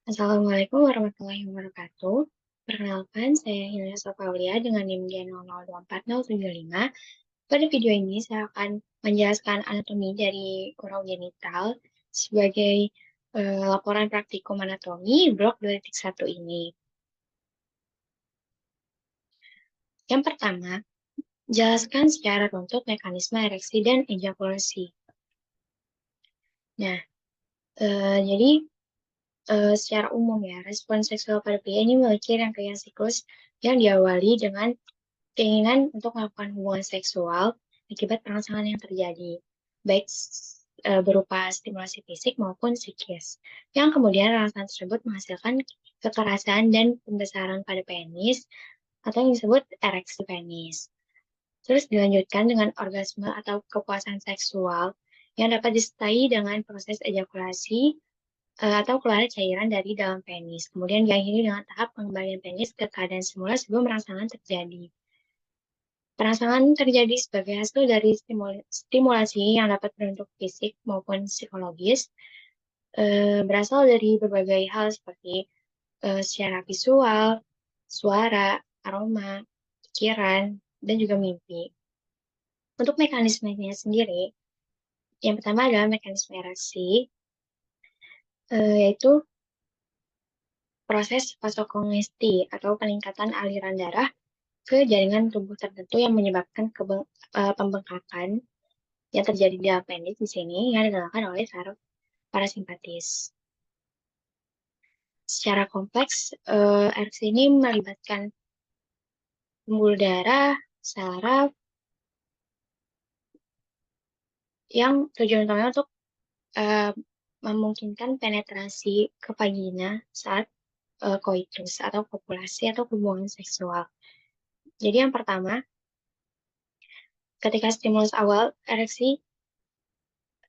Assalamualaikum warahmatullahi wabarakatuh. Perkenalkan, saya Hilya Sofaulia dengan NIM G002475. Pada video ini, saya akan menjelaskan anatomi dari urau genital sebagai laporan praktikum anatomi blok 2.1 ini. Yang pertama, jelaskan secara runtut mekanisme ereksi dan ejakulasi. Nah, jadi secara umum ya, respon seksual pada pria ini memiliki rangkaian siklus yang diawali dengan keinginan untuk melakukan hubungan seksual akibat perangsangan yang terjadi, baik berupa stimulasi fisik maupun psikis, yang kemudian rangsangan tersebut menghasilkan kekerasan dan pembesaran pada penis atau yang disebut ereksi penis. Terus dilanjutkan dengan orgasme atau kepuasan seksual yang dapat disertai dengan proses ejakulasi atau keluar cairan dari dalam penis. Kemudian diakhiri dengan tahap pengembalian penis ke keadaan semula sebelum rangsangan terjadi. Perangsangan terjadi sebagai hasil dari stimulasi yang dapat berbentuk fisik maupun psikologis, berasal dari berbagai hal seperti secara visual, suara, aroma, pikiran, dan juga mimpi. Untuk mekanismenya sendiri, yang pertama adalah mekanisme ereksi, yaitu proses vasokongesti atau peningkatan aliran darah ke jaringan tubuh tertentu yang menyebabkan pembengkakan yang terjadi di dalam penis di sini yang dinamakan oleh saraf parasimpatis. Secara kompleks, ereksi ini melibatkan pembuluh darah, saraf, yang tujuan utamanya untuk uh, memungkinkan penetrasi ke vagina saat koitus atau kopulasi atau hubungan seksual. Jadi yang pertama, ketika stimulus awal ereksi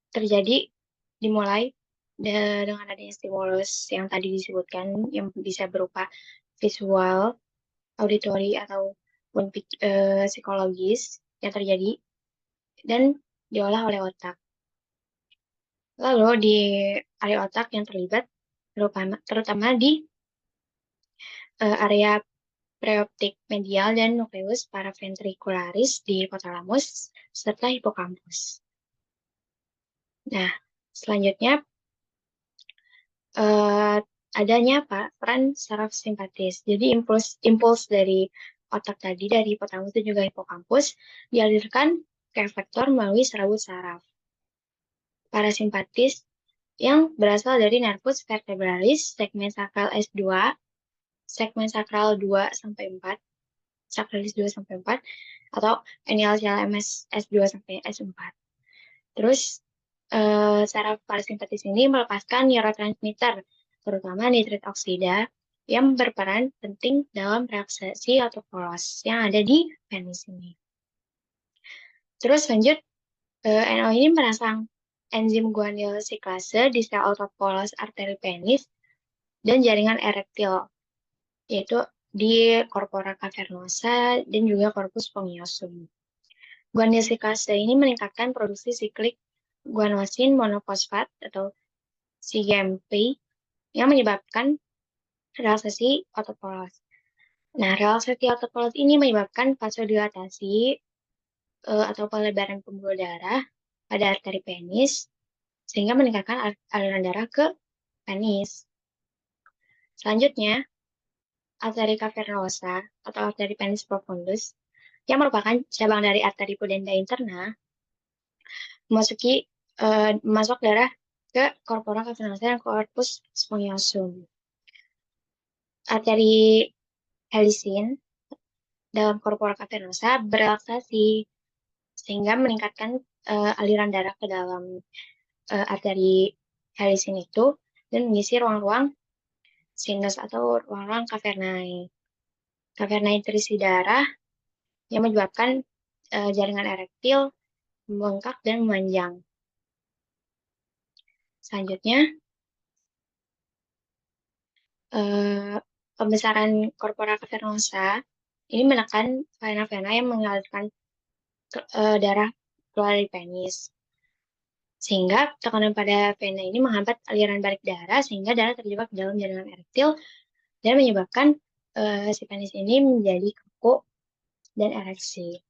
terjadi dimulai dengan adanya stimulus yang tadi disebutkan yang bisa berupa visual, auditori ataupun psikologis yang terjadi dan diolah oleh otak. Lalu di area otak yang terlibat terutama di area preoptik medial dan nucleus paraventricularis di hipotalamus serta hipokampus. Nah, selanjutnya adanya peran saraf simpatis. Jadi impuls dari otak tadi dari hipotalamus dan juga hipokampus dialirkan ke efektor melalui serabut saraf. Parasimpatis yang berasal dari nervus vertebralis segmen sakral S2, segmen sakral 2 sampai 4, sakralis 2 sampai 4 atau NLCLMS S2 sampai S4. Terus saraf parasimpatis ini melepaskan neurotransmitter terutama nitrit oksida yang berperan penting dalam relaksasi autopolos yang ada di penis ini. Terus lanjut, NO ini merangsang enzim guanyl siklase di sel autopolos arteri penis dan jaringan erektil, yaitu di corpora cavernosa dan juga corpus spongiosum. Guanyl siklase ini meningkatkan produksi siklik guanosin monofosfat atau CGMP yang menyebabkan relaksasi autopolos. Nah, relaksasi autopolos ini menyebabkan vasodilatasi atau pelebaran pembuluh darah pada arteri penis sehingga meningkatkan aliran darah ke penis. Selanjutnya, arteri cavernosa atau arteri penis profundus yang merupakan cabang dari arteri pudenda interna masuk darah ke corpora cavernosa dan corpus spongiosum. Arteri helicin dalam corpora cavernosa berelaksasi sehingga meningkatkan aliran darah ke dalam arteri helicin itu dan mengisi ruang-ruang sinus atau ruang-ruang cavernae. Cavernae terisi darah yang menyebabkan jaringan erektil membengkak dan memanjang. Selanjutnya, pembesaran corpora cavernosa ini menekan vena-vena yang mengalirkan darah keluar dari penis. Sehingga tekanan pada vena ini menghambat aliran balik darah sehingga darah terjebak dalam jaringan erektil dan menyebabkan si penis ini menjadi kaku dan ereksi.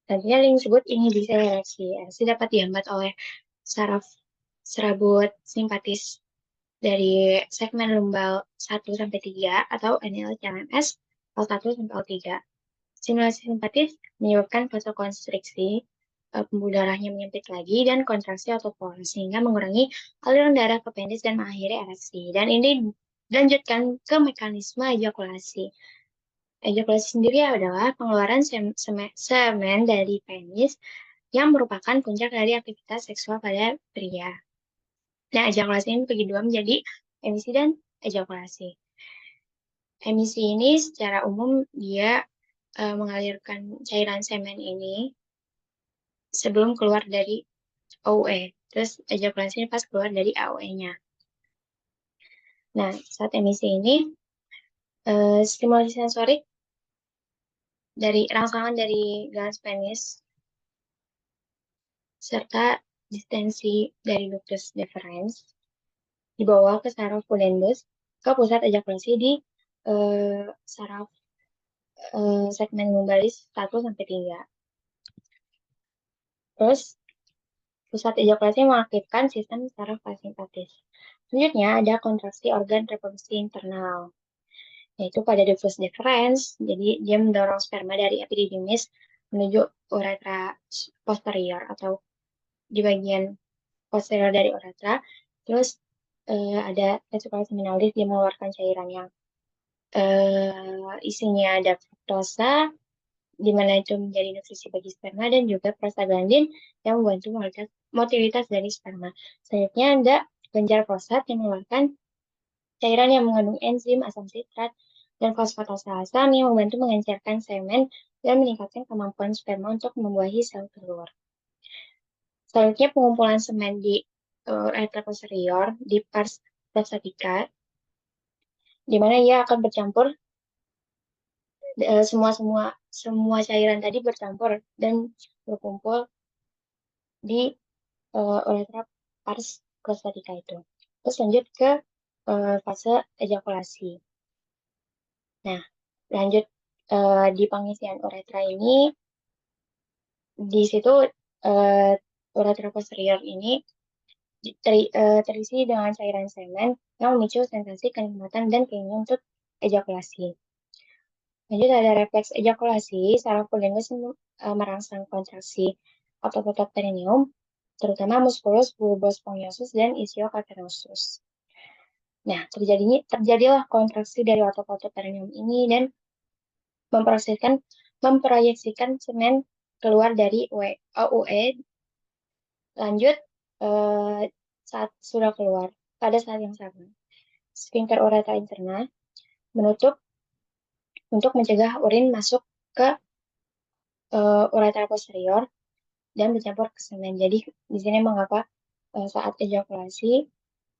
Selanjutnya yang disebut inhibisi ereksi. Ereksi dapat dihambat oleh saraf serabut simpatis dari segmen lumbal 1 sampai 3 atau NL-CLMS L1 sampai L3. Stimulasi simpatis menyebabkan vasokonstriksi, pembuluh darahnya menyempit lagi, dan kontraksi autoporos sehingga mengurangi aliran darah ke penis dan mengakhiri ereksi. Dan ini dilanjutkan ke mekanisme ejakulasi. Ejakulasi sendiri adalah pengeluaran semen dari penis yang merupakan puncak dari aktivitas seksual pada pria. Nah, ejakulasi ini bagi dua menjadi emisi dan ejakulasi. Emisi ini secara umum dia mengalirkan cairan semen ini sebelum keluar dari OUE. Terus ejakulasi ini pas keluar dari AOE-nya. Nah, saat emisi ini stimulasi sensorik dari rangsangan dari ganas penis serta distensi dari ductus deferens dibawa ke saraf pudendus ke pusat ejakulasi di saraf segmen lumbalis 1 sampai 3. Terus pusat ejakulasi mengaktifkan sistem saraf parasimpatis. Selanjutnya ada kontraksi organ reproduksi internal, yaitu pada ductus deferens. Jadi dia mendorong sperma dari epididymis menuju uretra posterior atau di bagian posterior dari uretra. Terus ada vesicula seminalis, dia mengeluarkan cairan yang isinya ada fruktosa, di mana itu menjadi nutrisi bagi sperma, dan juga prostaglandin yang membantu motilitas dari sperma. Selanjutnya ada kelenjar prostat yang mengeluarkan cairan yang mengandung enzim asam sitrat dan fosfatase asam yang membantu mengencerkan semen dan meningkatkan kemampuan sperma untuk membuahi sel telur. Selanjutnya pengumpulan semen di uretra posterior di pars prostatica, di mana ia akan bercampur semua cairan tadi bercampur dan berkumpul di uretra pars prostatica itu. Terus lanjut ke fase ejakulasi. Nah, lanjut di pengisian uretra ini, di situ uretra posterior ini terisi dengan cairan semen yang memicu sensasi kenikmatan dan keinginan untuk ejakulasi. Lanjut ada refleks ejakulasi, saraf pudendus merangsang kontraksi otot perineum, terutama musculus bulbus spongiosum dan ischiocavernosus. Nah, terjadilah kontraksi dari otot perineum ini dan memproyeksikan semen keluar dari OUE. Lanjut saat sudah keluar, pada saat yang sama, sphincter uretra interna menutup untuk mencegah urin masuk ke uretra posterior dan bercampur ke semen. Jadi di sini mengapa saat ejakulasi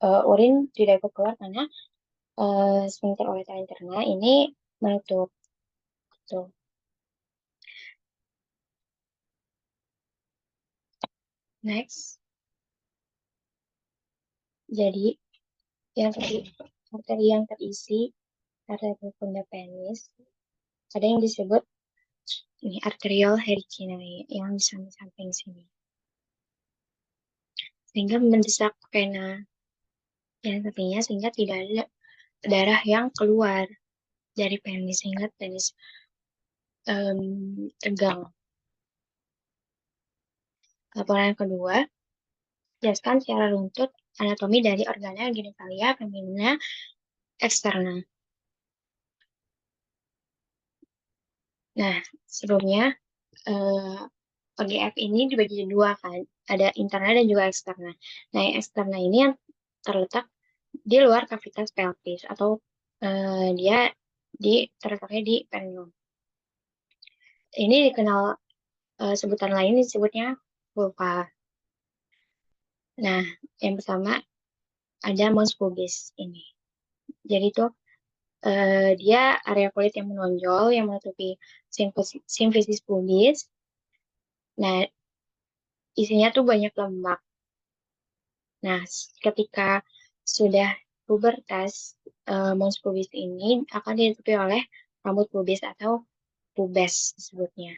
urin tidak ikut keluar karena sphincter uretra interna ini menutup. Tuh. Next. Jadi yang arteri yang terisi arteri punda penis ada yang disebut ini arterial hericinae yang di samping sini, sehingga mendesak vena yang tepinya sehingga tidak ada darah yang keluar dari penis sehingga penis tegang. Laporan yang kedua, jelaskan secara runtut anatomi dari organa genitalia femina eksterna. Nah, sebelumnya OGF ini dibagi dua kan, ada interna dan juga eksterna. Nah, yang eksterna ini yang terletak di luar kavitas pelvis atau dia terletaknya di perineum. Ini dikenal sebutan lain disebutnya vulva. Nah, yang pertama ada mons pubis ini. Jadi tuh dia area kulit yang menonjol yang menutupi simfisis pubis. Nah, isinya tuh banyak lemak. Nah, ketika sudah pubertas, mons pubis ini akan ditutupi oleh rambut pubis atau pubes disebutnya.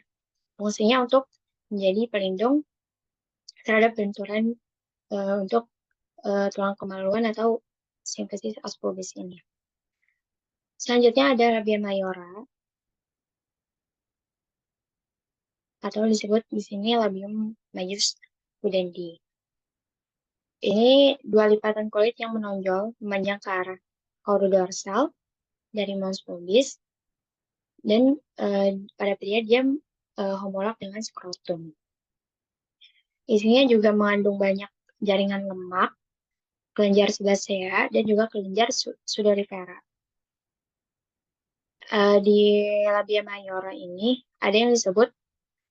Fungsinya untuk menjadi pelindung terhadap benturan untuk tulang kemaluan atau sintesis os pubis ini. Selanjutnya ada labia mayora atau disebut di sini labium majus pudendi. Ini dua lipatan kulit yang menonjol memanjang ke arah dorsal dari mons pubis dan pada pria dia homolog dengan skrotum. Isinya juga mengandung banyak jaringan lemak, kelenjar sebasea, dan juga kelenjar sudorifera. Di labia mayora ini ada yang disebut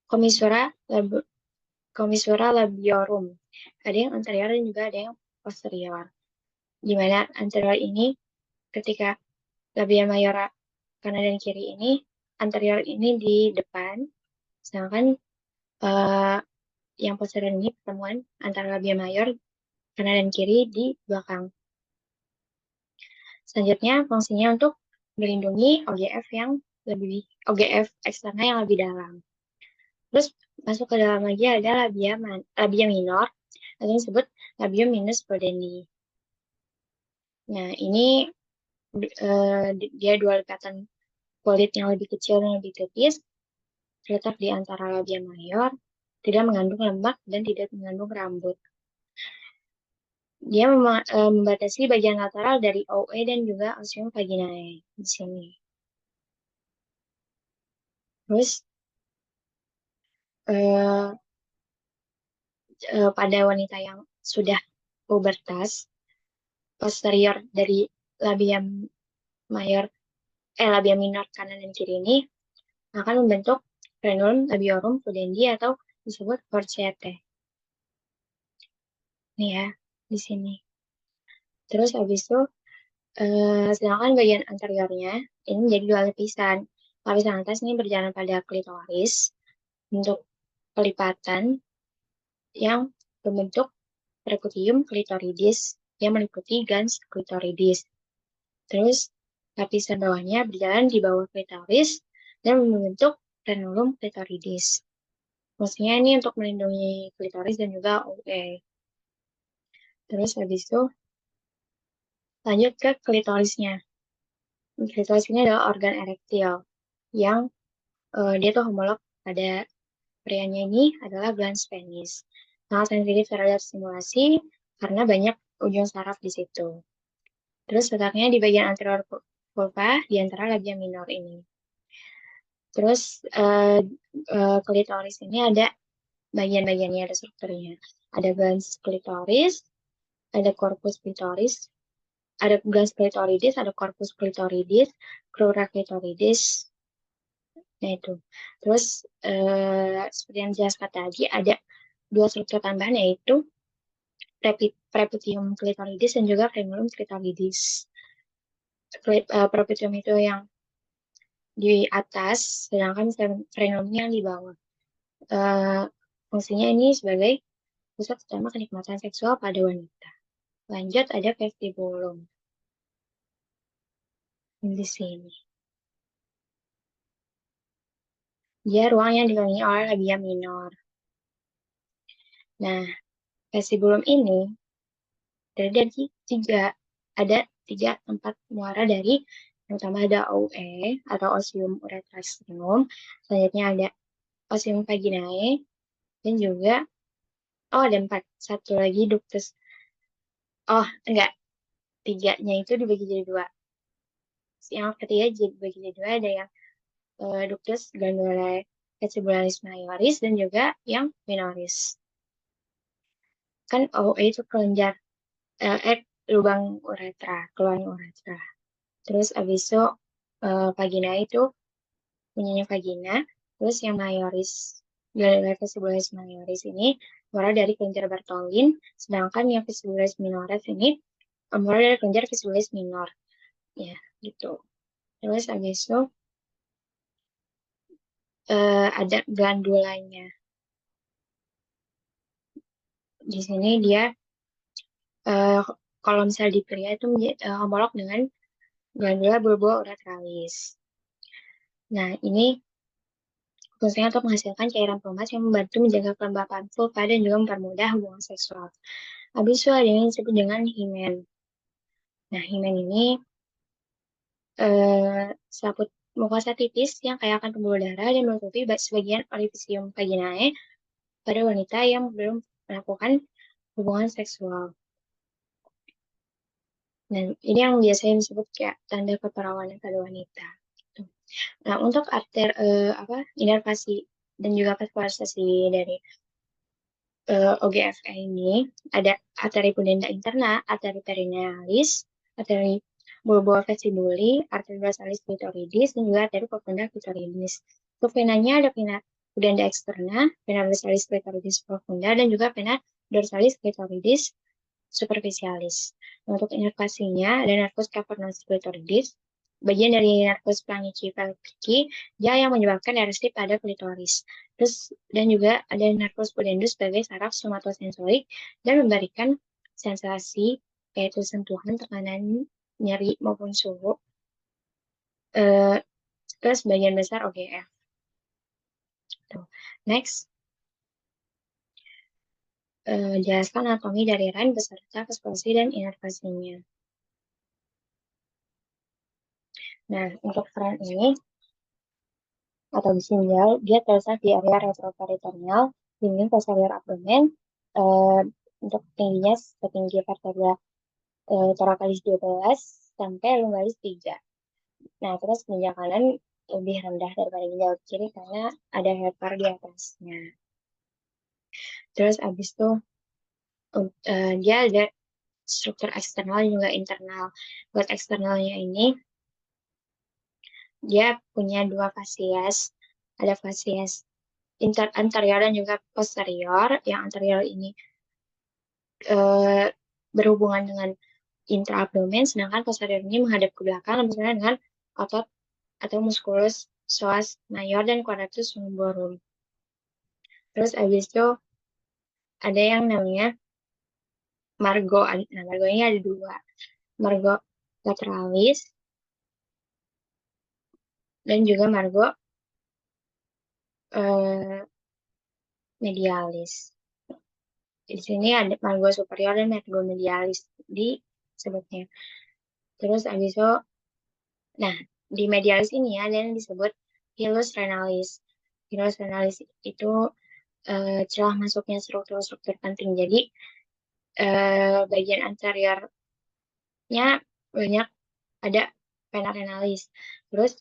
commissura labiorum. Ada yang anterior dan juga ada yang posterior. Di mana anterior ini ketika labia mayora kanan dan kiri ini, anterior ini di depan, sedangkan yang posterior ini pertemuan antara labia mayor kanan dan kiri di belakang. Selanjutnya fungsinya untuk melindungi OGF eksternal yang lebih dalam. Terus masuk ke dalam lagi ada labia minor atau disebut labium minus prudendi. Nah, ini dia dua lipatan kulit yang lebih kecil dan lebih tipis, terletak di antara labia mayor, tidak mengandung lemak dan tidak mengandung rambut. Dia membatasi bagian lateral dari OE dan juga osium vaginae di sini. Terus eh, pada wanita yang sudah pubertas, posterior dari labia mayor labia minor kanan dan kiri ini akan membentuk frenulum labiorum pudendi atau disebut forchete. Nih ya, di sini. Terus habis itu sedangkan bagian anteriornya ini menjadi dua lapisan. Lapisan atas ini berjalan pada klitoris untuk pelipatan yang berbentuk percutium clitoridis yang meliputi glans clitoridis. Terus lapisan bawahnya berjalan di bawah klitoris dan membentuk frenulum clitoridis. Maksudnya ini untuk melindungi klitoris dan juga OE. Terus habis itu lanjut ke klitorisnya. Klitoris ini adalah organ erektil yang dia tuh homolog pada prianya ini adalah glans penis. Sangat sensitif terhadap stimulasi karena banyak ujung saraf di situ. Terus letaknya di bagian anterior vulva di antara labia minor ini. Terus klitoris ini ada bagian-bagiannya, ada strukturnya. Ada glans klitoris, ada corpus klitoris, ada glans klitoridis, ada corpus klitoridis, crura klitoridis. Nah itu. Terus seperti yang dijelaskan tadi ada dua struktur tambahan yaitu preputium klitoridis dan juga frenulum klitoridis. Preputium itu yang di atas, sedangkan frenulumnya yang di bawah. Fungsinya ini sebagai pusat utama kenikmatan seksual pada wanita. Lanjut ada vestibulum di sini. Dia ruang yang dikelilingi oleh labia minor. Nah, vestibulum ini terdiri dari ada tiga tempat muara dari yang utama ada OE atau osium urethra sternum, selanjutnya ada osium vaginae, dan juga ada empat, satu lagi ductus. Enggak, tiganya itu dibagi jadi dua. Yang ketiga dibagi jadi dua, ada yang ductus glandulae vestibularis majoris dan juga yang minoris. Kan OE itu kelenjar lubang uretra, keluar uretra. Terus abis itu vagina itu punyanya vagina. Terus yang majoris, glandula vestibularis majoris ini keluar dari kelenjar Bartholin, sedangkan yang vestibularis minoris ini keluar dari kelenjar vestibularis minor. Ya, gitu. Terus abis itu ada glandulanya. di sini dia kalau misalnya di pria itu homolog dengan glandula bulbourethralis. Nah, ini fungsinya untuk menghasilkan cairan pelumas yang membantu menjaga kelembapan vulva dan juga mempermudah hubungan seksual. Habis itu ada yang disebut dengan himen. Nah, himen ini selaput mukosa tipis yang kaya akan pembuluh darah dan menutupi sebagian orifisium vaginae pada wanita yang belum melakukan hubungan seksual. Dan ini yang biasanya disebut kayak tanda keperawanan pada wanita. Nah, untuk inervasi dan juga vaskularisasi dari OGFE ini ada arteri pudenda interna, arteri perinealis, arteri bulbovesibuli, arteri dorsalis clitoridis, dan juga arteri profunda clitoridis. Untuk venanya ada vena pudenda externa, vena dorsalis clitoridis profunda, dan juga vena dorsalis clitoridis superficialis. Untuk inervasinya ada nervus cavernosus clitoridis, bagian dari nervus planici pelvici, dia yang menyebabkan ereksi pada klitoris. Terus dan juga ada nervus pudendus sebagai saraf somatosensorik dan memberikan sensasi yaitu sentuhan, tekanan, nyeri maupun suhu. Terus bagian besar OGF. Tuh. Next, jelaskan anatomi dari RAN beserta vaskulasi dan inervasinya. Nah, untuk RAN ini atau di ginjal, dia terletak di area retroperitoneal, dinding posterior abdomen, untuk tingginya setinggi vertebra thoracalis 12 sampai lumbalis 3. Nah, terus ginjal kanan lebih rendah daripada ginjal kiri karena ada helper di atasnya. Terus abis itu dia ada struktur eksternal dan juga internal. Buat eksternalnya ini, dia punya dua fasies. Ada fasies anterior dan juga posterior. Yang anterior ini berhubungan dengan intraabdomen, sedangkan posterior ini menghadap ke belakang, bersama dengan otot atau musculus psoas major dan quadratus lumborum. Terus abis itu ada yang namanya margo. Nah, margo ini ada dua. Margo lateralis dan juga margo medialis. Di sini ada margo superior dan margo medialis disebutnya. Terus abis itu, nah di medialis ini ada yang disebut hilus renalis. Hilus renalis itu celah masuknya struktur-struktur penting. Jadi bagian anteriornya banyak ada vena renalis. Terus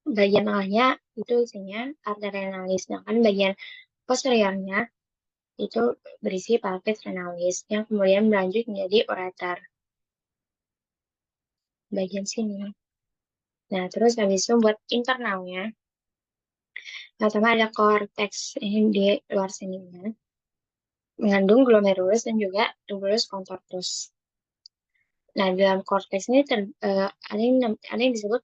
bagian tengahnya itu isinya arteri renalis. Sedangkan bagian posteriornya itu berisi pelvis renalis yang kemudian berlanjut menjadi ureter. Bagian sini. Nah, terus habis itu buat internalnya, pertama ada korteks ini di luar sininya, mengandung glomerulus dan juga tubulus contortus. Nah, dalam korteks ini ada yang disebut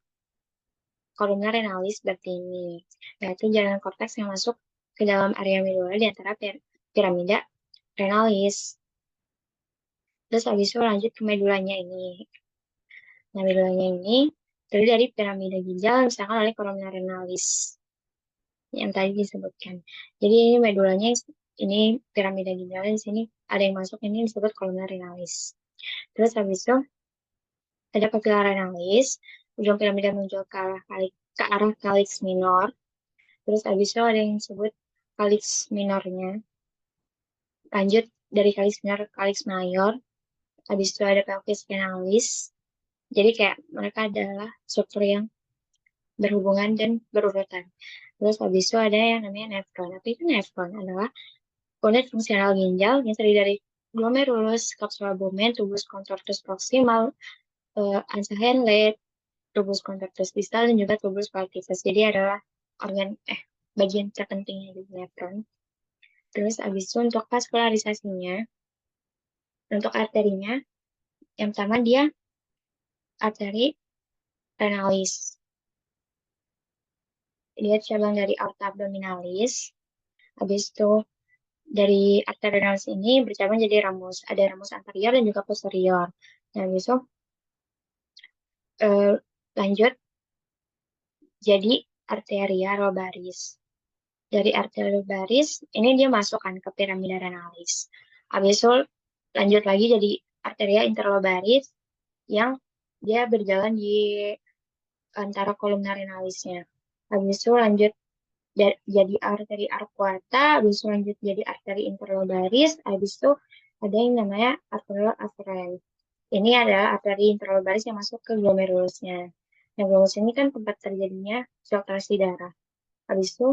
kolumna renalis seperti ini, yaitu jaringan korteks yang masuk ke dalam area medula di antara piramida renalis. Terus habis itu lanjut ke medulanya ini. Nah, medulanya ini terdiri dari piramida ginjal yang disediakan oleh kolumna renalis yang tadi disebutkan. Jadi ini medulanya ini piramida ginjal, di sini ada yang masuk, ini disebut kolumna renalis. Terus habis itu ada papilla renalis, ujung piramida muncul ke arah calyx minor. Terus habis itu ada yang disebut calyx minornya. Lanjut dari calyx minor ke calyx mayor. Habis itu ada pelvis renalis. Jadi kayak mereka adalah struktur yang berhubungan dan berurutan. Terus habis itu ada yang namanya nefron. Tapi itu nefron adalah unit fungsional ginjal yang terdiri dari glomerulus, kapsula albumen, tubus contortus proximal, ansa Henle, tubus contortus distal, dan juga tubus falciparum. Jadi adalah bagian terpentingnya di nefron. Terus abis itu untuk vaskularisasinya, untuk arterinya, yang pertama dia arteri renalis. Dia cabang dari aorta abdominalis. Habis itu dari arteri renalis ini bercabang jadi ramus. Ada ramus anterior dan juga posterior. Nah, besok lanjut jadi arteria lobaris. Dari arteria lobaris, ini dia masukkan ke piramida renalis. Habis itu lanjut lagi jadi arteria interlobaris yang dia berjalan di antara kolumna renalisnya. Habis itu lanjut jadi arteri arcuata, habis itu lanjut jadi arteri interlobaris, habis itu ada yang namanya arteriole afferent. Ini adalah arteri interlobaris yang masuk ke glomerulusnya. Nah, glomerulus ini kan tempat terjadinya filtrasi darah. Habis itu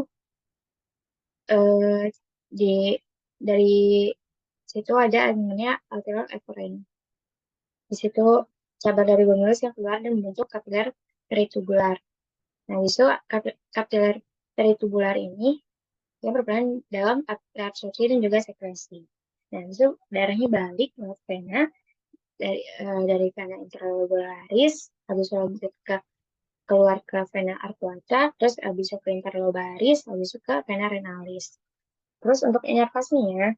eh, di dari situ ada yang namanya arteriole efferent. Di situ cabang dari glomerulus yang keluar dan membentuk kapiler peritubular. Nah, di situ kapiler peritubular ini yang berperan dalam absorpsi dan juga sekresi. Nah, itu darahnya balik lewat vena dari vena interlobularis, habis itu lanjut ke keluar ke vena arcuata, terus habis itu ke interlobaris, habis itu ke vena renalis. Terus untuk inervasinya,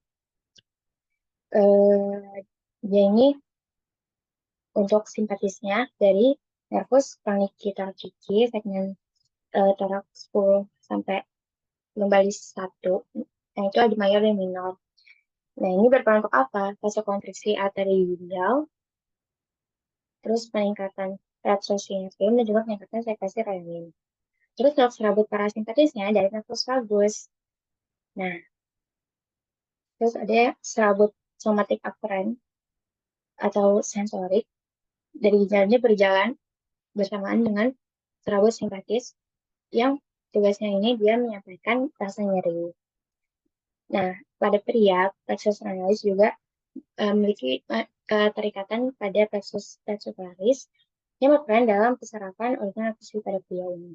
eh, dia ini untuk simpatisnya dari nervus panikitochiki segmen thorax 10 sampai lumbalis 1. Nah, itu ada mayor dan minor. Nah, ini berperan untuk apa? Vasokonstriksi arteri ginjal, terus peningkatan retrosinefrin dan juga peningkatan sekresi renin. Terus untuk serabut parasimpatisnya dari nervus vagus. Nah, terus ada serabut somatik afferent atau sensorik dari ginjalnya berjalan bersamaan dengan serabut simpatis yang tugasnya ini dia menyampaikan rasa nyeri. Nah, pada pria, plexus renalis juga memiliki keterikatan pada plexus texularis yang berperan dalam peserapan organ akusi pada pria ini.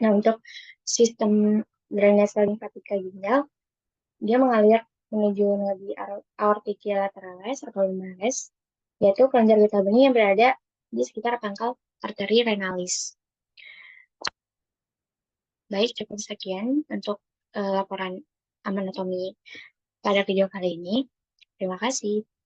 Nah, untuk sistem drainase limfatika ginjal, dia mengalir menuju nadi aortic lateralis atau lumbalis, yaitu kelenjar getah benih yang berada di sekitar pangkal arteri renalis. Baik, cukup sekian untuk laporan anatomi pada video kali ini. Terima kasih.